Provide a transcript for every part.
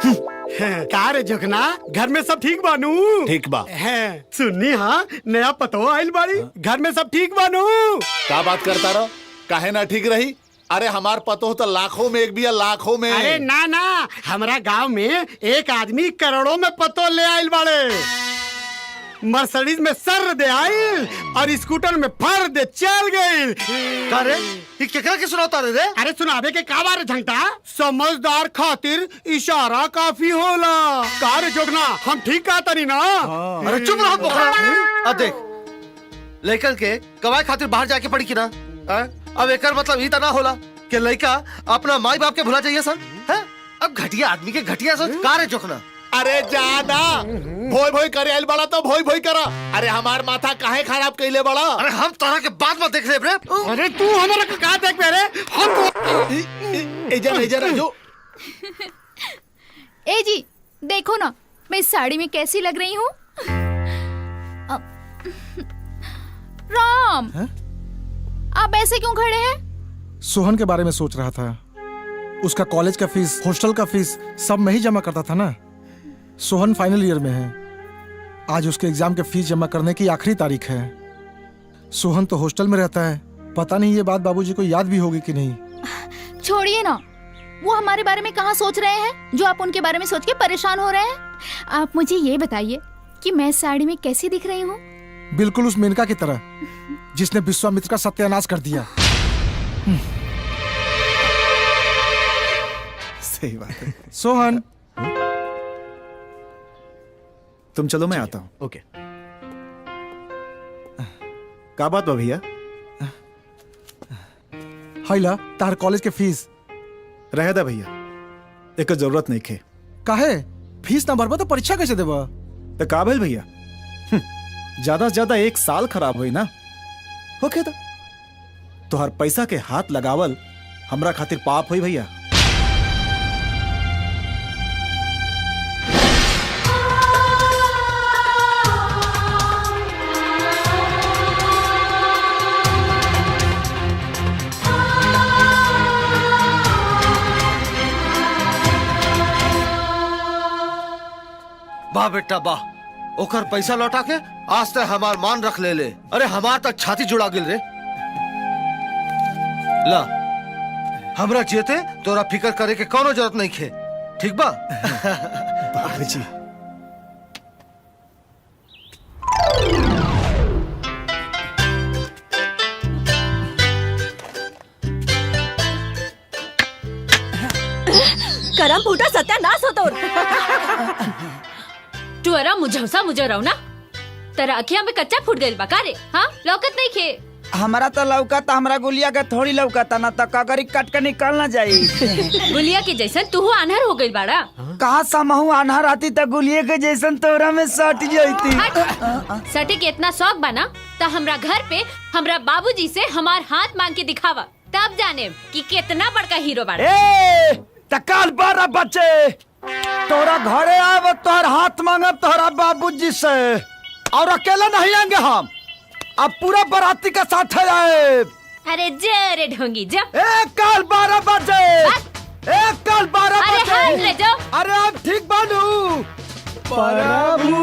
का रे जोखना, घर में सब ठीक बानू? ठीक बा। सुननी हाँ, नया पतो आइल बाड़ी, घर में सब ठीक बानू? क्या बात करता रहो, काहे ना ठीक रही? अरे हमार पतो तो लाखों में एक भी है, लाखों में। अरे ना ना, हमारा गांव में एक आदमी करोड़ों में पतो ले आइल बाड़े। मर्सिडीज में सर दे आइल और स्कूटर में फर दे चल गइल। अरे ये केकरा के सुनाता रे? अरे सुनावे के का बारे झंटा, समझदार खातिर इशारा काफी होला। का रे जोगना, हम ठीक कहता नहीं ना? अरे चुप रहो बोखरा। अब देख, लड़कन के कमाई खातिर बाहर जाके पड़ी की ना? अब एकर मतलब ई तना होला कि लड़का अपना माई बाप के भुला जाइए सन? हैं? अब घटिया आदमी के घटिया सोच का रे जोखना? अरे जाना भोई भोई करे आइल बड़ा तो भोई भोई करा। अरे हमार माथा काहे खराब कइले बड़ा? अरे हम तारा के बाद में देख ले रे। अरे तू हमारा का देख मेरे, हम इधर जो। ए जी देखो ना, मैं इस साड़ी में कैसी लग रही हूँ? राम, आप ऐसे क्यों खड़े हैं? सोहन के बारे में सोच रहा था। उसका कॉलेज का फीस, हॉस्टल का फीस सब मैं ही जमा करता था ना। सोहन फाइनल ईयर में है। आज उसके एग्जाम के फीस जमा करने की आखिरी तारीख है। सोहन तो हॉस्टल में रहता है, पता नहीं ये बात बाबूजी को याद भी होगी कि नहीं। छोड़िए ना, वो हमारे बारे में कहाँ सोच रहे हैं जो आप उनके बारे में सोच के परेशान हो रहे हैं। आप मुझे ये बताइए कि मैं साड़ी में कैसी दिख रही हूँ? बिल्कुल उस मेनका की तरह जिसने विश्वामित्र का सत्यानाश कर दिया। सही बात है। सोहन, तुम चलो, मैं आता हूँ। ओके। क्या बात बा भैया? हाइला तार कॉलेज के फीस रह दा भैया, एक जरूरत नहीं खे। काहे? फीस ना भरबा तो परीक्षा कैसे देबा? तो का भेल भैया, ज्यादा से ज्यादा 1 साल खराब हुई ना, ओके तो तोहर पैसा के हाथ लगावल हमरा खातिर पाप हुई भैया। वाह बेटा वाह, ओकर पैसा लौटा के आज तक हमार मान रख ले। अरे हमार तक छाती जुड़ा गिल रे। ला, हमरा जेते तोरा फिकर करे के कोनो जरूरत नहीं खे, ठीक बा? बाबूजी करम फूटा सत्यानाश हो तोर। तू अरा मुझौसा मुझे रहो ना, तेरा अखियां में कच्चा फूट गइल बा का रे? हाँ, लौकत नहीं खे? हमारा तो लौकता, हमरा गुलिया के थोड़ी लौकता ना, तो कगरी कट के निकल ना जाई। गुलिया के जैसन तू आन्हर हो गइल बाड़ा। कहाँ समहू आन्हर आती तो गुलिया के जैसन तोरा में सट जाती। सटे के इतना शौक बना तो हमरा घर पे हमरा बाबूजी से हमार हाथ मांग के दिखावा, तब जाने कि कितना बड़का हीरो बाड़ा। ए, तकाल 12 बच्चे तोरा घरे आव, तोहर हाथ मांगब तोहरा बाबूजी से, और अकेला नहीं आएंगे हम, अब पूरा बाराती का साथ आए। अरे जे रे ढोंगी जा। कल 12 बजे, कल 12 बजे। हाथ ले जाओ। अरे अब ठीक बानू प्रभु।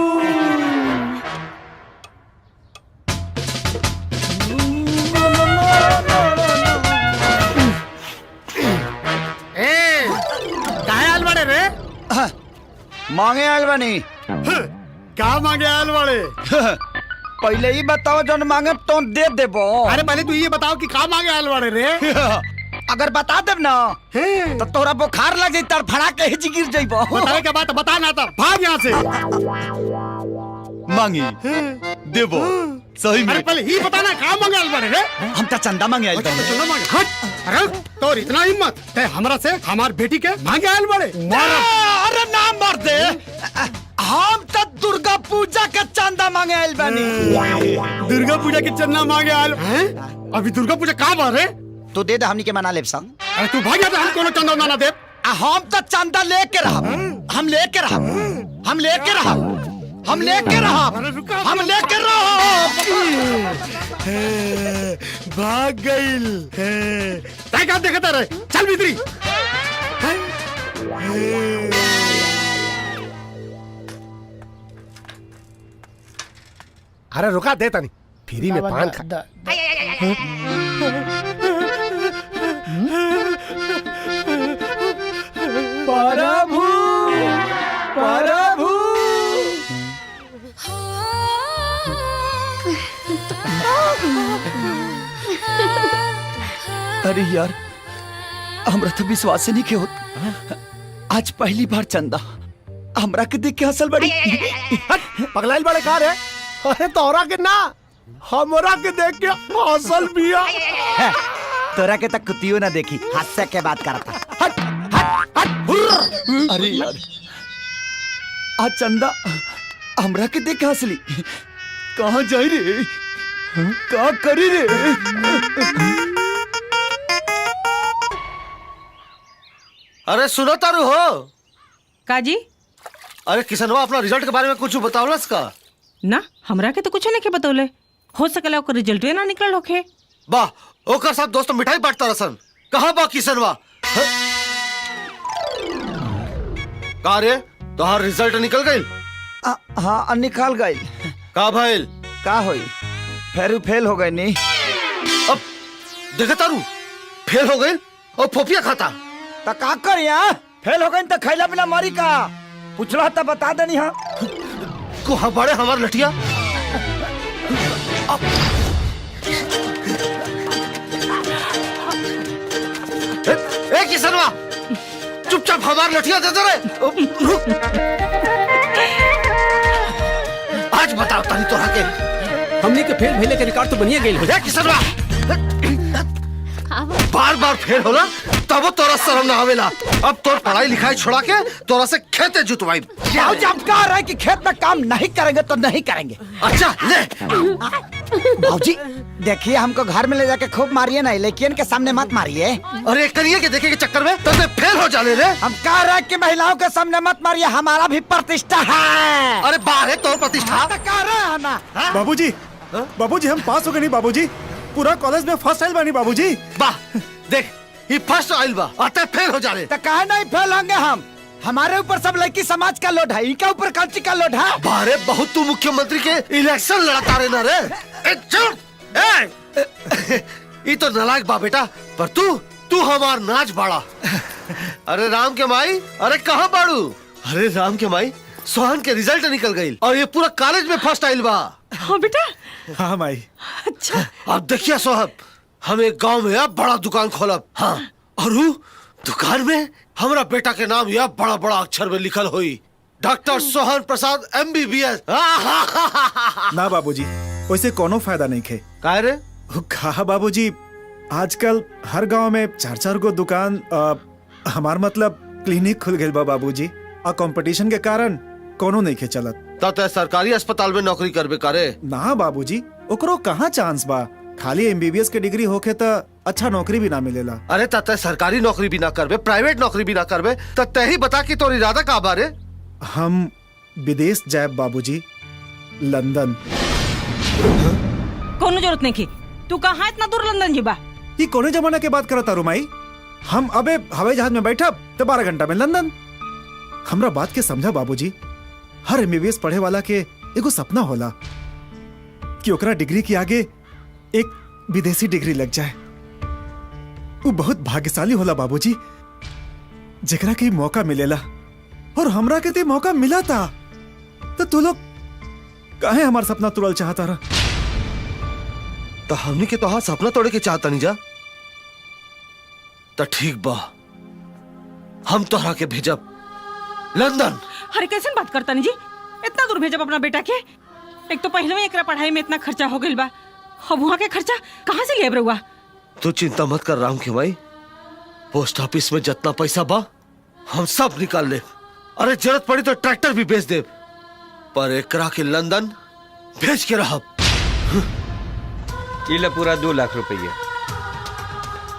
मांगे आयल बनी। क्या मांगे आयल वाले? पहले ही बताओ, जो मांगे तो दे देबो। अरे पहले तू ये बताओ कि का मांगे आयल वाले रे? अगर बता देब ना तो तोरा बुखार लग जाई, तड़फड़ा के हिच गिर जाइबो। बताए के बात बता ना, तो भाग यहाँ से। मांगी देबो सही में। अरे पहले ही बता ना, का मांगे आयल वाले रे? हम तो चंदा मांगे आयल बनी। चंदा मांगे? हट। अरे तो इतना हिम्मत ते हमरा से हमार बेटी के मांगे आयल वाले? अरे ना मर दे, हम तो दुर्गा पूजा के चंदा मांगे आयल बनी। दुर्गा पूजा के चंदा मांगे आयल? अभी दुर्गा पूजा का बार है? तो दे दे, हमनी के मना लेब संग। अरे तू भाग जा, हम कोनो चंदा ना दे। हम तो चंदा लेके रहब, हम लेके रहब, हम लेके रहब, हम लेके रहब, हम लेके रहब। भाग गइल। तय का देखता रहे, चल भीतरी। अरे रुका दे तनी फ्री में पान खा। प्रभु प्रभु अरे यार हमरा तो विश्वास ही नहीं के होत। आज पहली बार चंदा हमरा के देख के हंसल बड़ी। पगलाइल बड़े कार है। अरे तोरा के ना हमरा के देख के हंसल बिया। तोरा के तक कुतियो ना देखी हास्य के बात करता। हट हट हट। अरे यार आज चंदा हमरा के देख के हंसली। कहाँ जाई रे का करी रे। अरे सुनो तारू हो काजी। अरे किसनवा अपना रिजल्ट के बारे में कुछ बतावलस का? ना हमरा के तो कुछ नहीं के बतौले। हो सकला ओकर रिजल्ट ना निकल होखे। वाह ओकर साथ दोस्त मिठाई बांटता रसन। कहाँ बा किसनवा? का रे तोहार रिजल्ट निकल गइल? हाँ निकाल गई। का भइल? का होई फेरू फेल हो गई नी। अब देखे तारू फेल हो गई और फोफिया खाता। तो का कर यहाँ फेल हो गई तो खैला बिना मरी का पूछला तो बता देनी। हाँ को हमारे हमार लठिया। ए किसनवा चुपचाप हमार लठिया दे दे रे। आज बताओ तानी तोरा के हमनी के फेल भइले के रिकॉर्ड तो बनिए गइल हो। ए किसनवा बार बार फेल होला तब तोरा शर्म ना आवेला। अब तोर पढ़ाई लिखाई छोड़ा के तोरा से खेते जुतवाई। जाओ जब कह रहा है कि खेत में काम नहीं करेंगे तो नहीं करेंगे। अच्छा ले भाजी देखिए हमको घर में ले जाके खूब मारिए ना लेकिन के सामने मत मारिए। अरे करिए के देखे के चक्कर में तो फेल हो जाने रे। हम कह रहे हैं कि महिलाओं के सामने मत मारिए हमारा भी प्रतिष्ठा है। अरे बाहर है तोर प्रतिष्ठा। तो कह रहे हैं ना। बाबूजी बाबूजी हम पास हो गए नहीं बाबूजी। पूरा कॉलेज में फर्स्ट आइल बानी बाबूजी। वाह देख ये फर्स्ट आइल बा आते फेल हो जाने। तो कहे नहीं फेल होंगे हम। हमारे ऊपर सब लड़की समाज का लोड है इनके ऊपर कल्ची का लोड है। बारे बहुत तू मुख्यमंत्री के इलेक्शन लड़ता रहे ना रे। ए चुप ए ये तो नालायक बा बेटा पर तू हमार नाच बाड़ा। अरे राम के माई अरे कहाँ बाड़ू? अरे राम के माई सोहन के रिजल्ट निकल गई और ये पूरा कॉलेज में फर्स्ट आइल बा। हाँ बेटा। हाँ माई। अच्छा अब देखिए सोहब हम एक गांव में अब बड़ा दुकान खोलब। हाँ और दुकान में हमारा बेटा के नाम यह बड़ा बड़ा अक्षर में लिखल हुई डॉक्टर सोहन प्रसाद MBBS। ना बाबूजी वैसे कोनो फायदा नहीं खे। काहे रे? कहा बाबूजी आजकल हर गांव में 4-4 गो दुकान हमार मतलब क्लिनिक खुल गए बा बाबूजी और कंपटीशन के कारण कोनो नहीं खे चलत। तो सरकारी अस्पताल में नौकरी करबे करे? ना बाबूजी ओकरो कहाँ चांस बा। खाली MBBS के डिग्री होके तो अच्छा नौकरी भी ना मिलेला। अरे तते सरकारी नौकरी भी ना करबे प्राइवेट नौकरी भी ना करबे तो ही बता कि तोर इरादा का बारे? हम विदेश जाए बाबूजी लंदन। कोनो जरूरत नहीं की तू कहाँ इतना दूर लंदन जीबा। ये कोने जमाना के बात करता रुमाई। हम अबे हवाई जहाज में बैठा तो 12 घंटा में लंदन। हमरा बात के समझा बाबूजी। हर MBBS पढ़े वाला के एगो सपना होला कि ओकरा डिग्री के आगे एक विदेशी डिग्री लग जाए। वो बहुत भाग्यशाली होला बाबूजी जेकरा के मौका मिलेला और हमरा के ते मौका मिला था। तो तू लोग काहे हमार सपना तोड़ल चाहता रहा? तो हमनी के तोहार सपना तोड़े के चाहता नहीं जा। तो ठीक बा हम तोहरा के भेजब लंदन। अरे कैसे बात करता नहीं जी इतना दूर भेजब अपना बेटा के। एक तो पहले में एकरा पढ़ाई में इतना खर्चा हो गइल बा अब वहाँ के खर्चा कहाँ से लेब रहुआ? तू चिंता मत कर राम के भाई पोस्ट ऑफिस में जितना पैसा बा हम सब निकाल ले। अरे जरूरत पड़ी तो ट्रैक्टर भी बेच दे पर एकरा के लंदन भेज के रहब। ये पूरा 2 लाख रुपया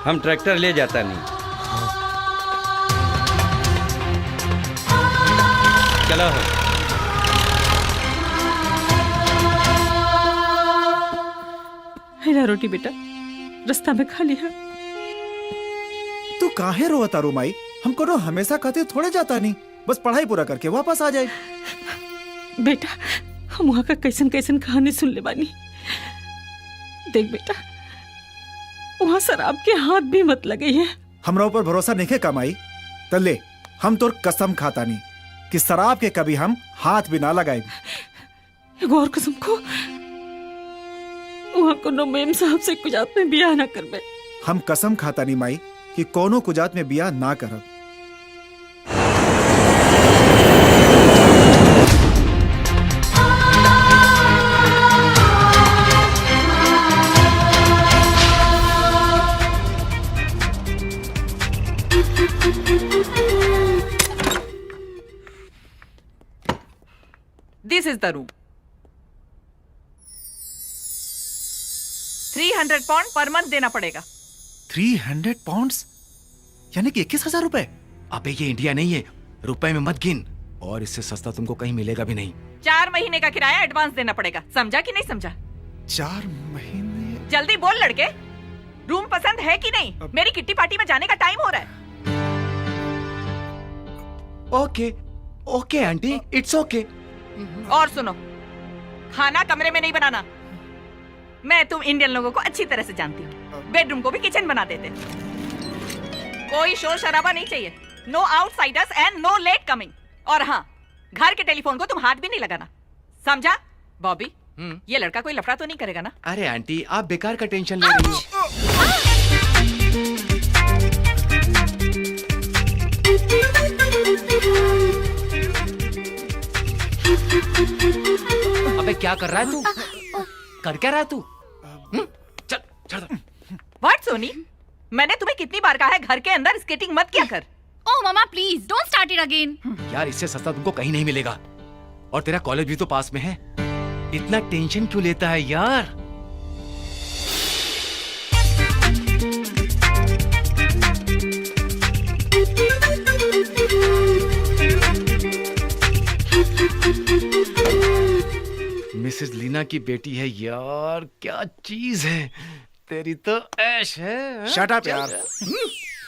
हम ट्रैक्टर ले जाता नहीं। चलो हेला रोटी बेटा रास्ता में खा लिया। तू काहे रोता रुमाई? हमको तो हमेशा कहते थोड़े जाता नहीं बस पढ़ाई पूरा करके वापस आ जाए। बेटा हम वहाँ का कैसन कैसन कहानी सुन ले बानी। देख बेटा, वहाँ शराब के हाथ भी मत लगे है। हमरा ऊपर भरोसा नहीं है कमाई तले हम तोर कसम खाता नहीं कि शराब के कभी हम हाथ भी ना लगाए। एगो और कसम को, वहाँ कोनो मेम साहब से कुजात में बियाह ना करबे। हम कसम खाता नहीं माई कि कोनो कुजात में बियाह ना करब। This is the room. 300 pound पर मंथ देना पड़ेगा। 300 पाउंड्स यानी कि 21,000 रुपए। अबे ये इंडिया नहीं है, रुपए में मत गिन, और इससे सस्ता तुमको कहीं मिलेगा भी नहीं। 4 महीने का किराया एडवांस देना पड़ेगा, समझा कि नहीं समझा? 4 महीने? जल्दी बोल लड़के, रूम पसंद है कि नहीं? मेरी किट्टी पार्टी में जाने का टाइम हो रहा है। ओके ओके आंटी, इट्स ओके। और सुनो, खाना कमरे में नहीं बनाना। मैं तुम इंडियन लोगों को अच्छी तरह से जानती हूँ, बेडरूम को भी किचन बना देते। कोई शोर शराबा नहीं चाहिए, no outsiders and no late coming. और हाँ, घर के टेलीफोन को तुम हाथ भी नहीं लगाना, समझा? बॉबी, ये लड़का कोई लफड़ा तो नहीं करेगा ना? अरे आंटी, आप बेकार का टेंशन ले रही हो। अबे क्या कर रहा है तू? कर क्या रहा है तू? चल चल। व्हाट सोनी, मैंने तुम्हें कितनी बार कहा है घर के अंदर स्केटिंग मत किया कर। ओह मामा please don't start it again. यार इससे सस्ता तुमको कहीं नहीं मिलेगा, और तेरा कॉलेज भी तो पास में है। इतना टेंशन क्यों लेता है यार? मिसेस लीना की बेटी है यार, क्या चीज है, तेरी तो ऐश है। शट अप यार।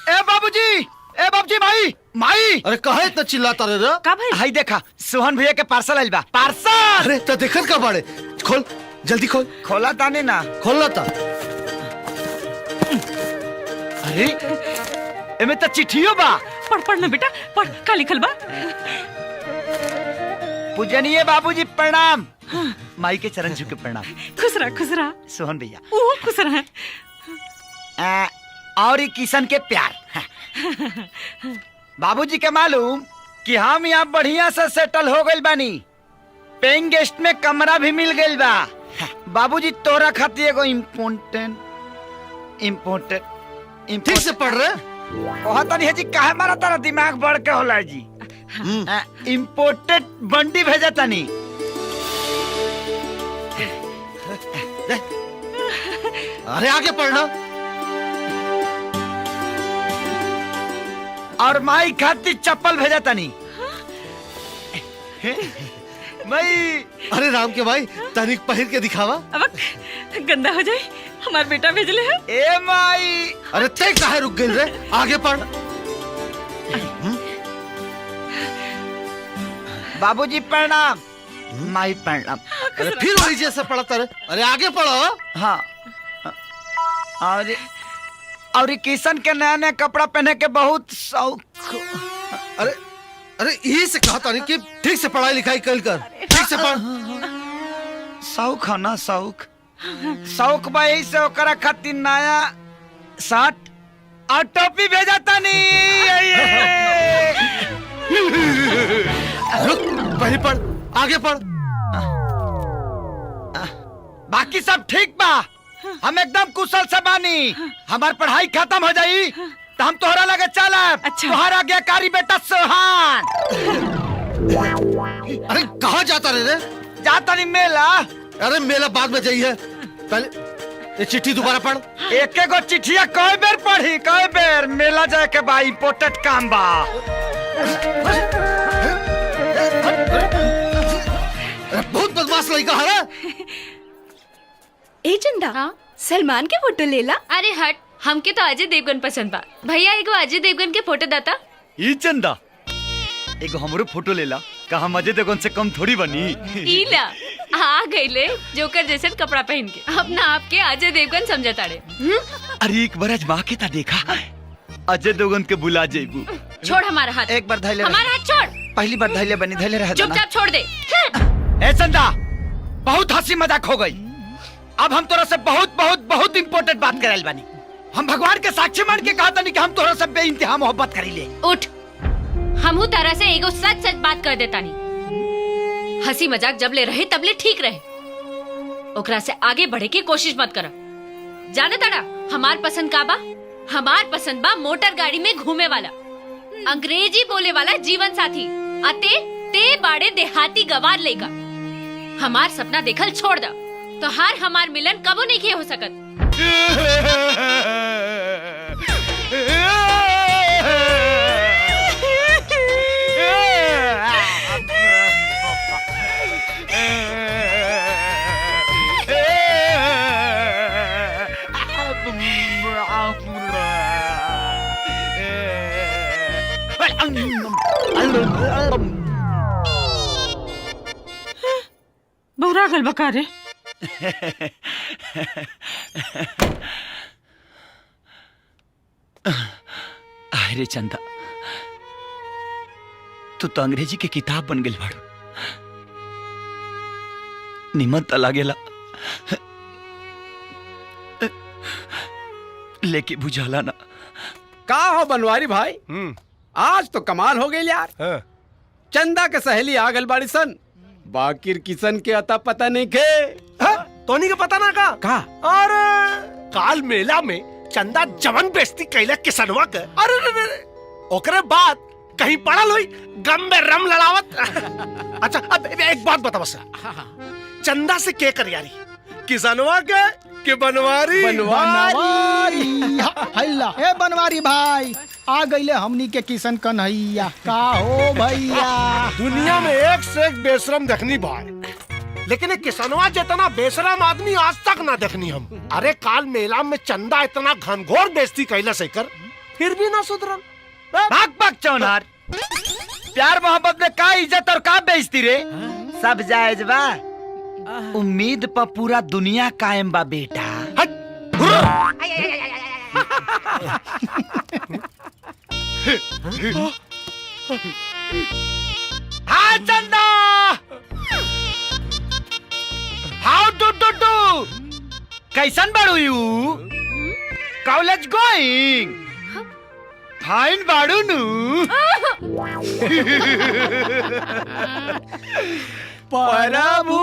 ए बाबूजी माई माई। अरे कहे इतना चिल्लाता रे रे? का भाई? हाई देखा, सोहन भैया के पार्सल आइल बा। पार्सल अरे तो देखत का बाड़े, खोल जल्दी खोल। खोला ताने ना। खोलना था। अरे एमे तो चिट्ठियो बा। पढ़ ना बेटा, पढ़, का लिखल बा? पूजनीय बाबूजी प्रणाम। माई के चरण झुके प्रणाम। खुश रहा सोहन भैया। ओह खुश रहा। और ये किशन के प्यार। बाबूजी के मालूम कि हम यहाँ बढ़िया से सेटल हो गइल बानी, पेइंग गेस्ट में कमरा भी मिल गइल बा। बाबूजी तोरा खातिर एगो इम्पोर्टेंट ठीक से पढ़ रहे? कहता नहीं है जी, काहे मारा तारा दिमाग बढ़ के होला जी। इम्पोर्टेड बंडी भेजा तानी। अरे आगे पढ़ना। और माई खातिर चप्पल भेजा तानी। माई। अरे राम के भाई, तनिक पहिर के दिखावा। अब गंदा हो जाए, हमार बेटा भेजले है। ए माई। अरे ते काहे रुक गइल रे? आगे पढ़। बाबूजी प्रणाम। माई प्रणाम। अरे फिर वही जैसे पढ़ता रे। अरे आगे पढ़ो। हाँ। और किशन के नया नया कपड़ा पहने के बहुत शौक। अरे अरे यही से कहा था नहीं कि ठीक से पढ़ाई लिखाई कर, ठीक से पढ़। शौक है ना, शौक बा, यही से ओकरा खातिर नया शर्ट और टोपी भेजा तानी। रुक, पहले पढ़, आगे पढ़। बाकी सब ठीक बा, हम एकदम कुशल से बानी। हमार पढ़ाई खत्म हो जाई तो हम तोहरा लगे चलब। अच्छा। तोहरा आज्ञाकारी बेटा सोहान। अरे कहाँ जाता रे? जाता नहीं मेला। अरे मेला बाद में जाइए, पहले ये चिट्ठी दोबारा पढ़। एक एगो चिट्ठिया कई बेर पढ़ी, कई बेर। मेला जाए के बा, इम्पोर्टेंट काम बा। बहुत बदमाश लड़का है। ए चंदा, सलमान के फोटो ले ला। अरे हट, हमके तो अजय देवगन पसंद बा। भैया एगो अजय देवगन के फोटो दाता। ई चंदा, एगो हमरो फोटो लेला। का हम अजय देवगन से कम थोड़ी बनी। ई ला। आ गई ले जोकर जैसे कपड़ा पहन के अपना आपके अजय देवगन समझा ताड़े। अरे एक बार आजमा के ता देखा अजय देवगन के बुला जेबू। छोड़ हमारा हाथ। एक बार धैले हमारा हाथ छोड़। पहली बार धैले बनी धैले रह चुपचाप छोड़ दे। ए चंदा बहुत हंसी मजाक हो गई। अब हम तोरा से बहुत बहुत बहुत इम्पोर्टेंट बात कराइल बानी। हम भगवान के साक्षी मान के कहा था नहीं कि हम तोरा से बेइंतहा मोहब्बत करी ले। उठ हमहू तरह से एगो सच सच बात कर देता नहीं। हंसी मजाक जब ले रहे तब ले ठीक रहे, ओकरा से आगे बढ़े की कोशिश मत करो। जाने ताड़ा हमार पसंद का बा? हमार पसंद बा मोटर गाड़ी में घूमे वाला, अंग्रेजी बोले वाला जीवन साथी। अते ते बाड़े देहाती गवार लेगा। हमार सपना देखल छोड़ दा तो हार हमार मिलन कबो नहीं किए हो सकत। बहुरा गल बका रे। अरे चंदा तू तो अंग्रेजी के किताब बन गई बाड़ू। निमन त लागेला लेके बुझाला ना। का हो बनवारी भाई, आज तो कमाल हो गई यार। चंदा के सहेली आ गल बाड़ी सन, बाकिर किसन के अता पता नहीं के। तोनी के पता ना का? अरे काल मेला में चंदा जवन बेइज्जती कैला किसनवा के। अरे ओकरे बाद कहीं पड़ल हुई गम में रम लड़ावत। अच्छा अब एक बात बता बस, चंदा से के कर यारी, किसनवा के बनवारी? बनवारी हल्ला ए बनवारी भाई आ गईले हमनी के किशन कन्हैया। का हो भैया? दुनिया में एक से एक बेशरम देखनी भाई, लेकिन किसनवा जितना बेशरम आदमी आज तक ना देखनी हम। अरे काल मेला में चंदा इतना घनघोर बेइज्जती कैला से कर फिर भी ना सुधरल। भाग भाग चौनार, प्यार मोहब्बत में का इज्जत और का बेइज्जती रे? सब जायज बा, उम्मीद पर पूरा दुनिया कायम बा बेटा। हाँ चंदा, हाउ डू कैसन बाड़ू यू? College going? फाइन बाड़ू नु? प्रभु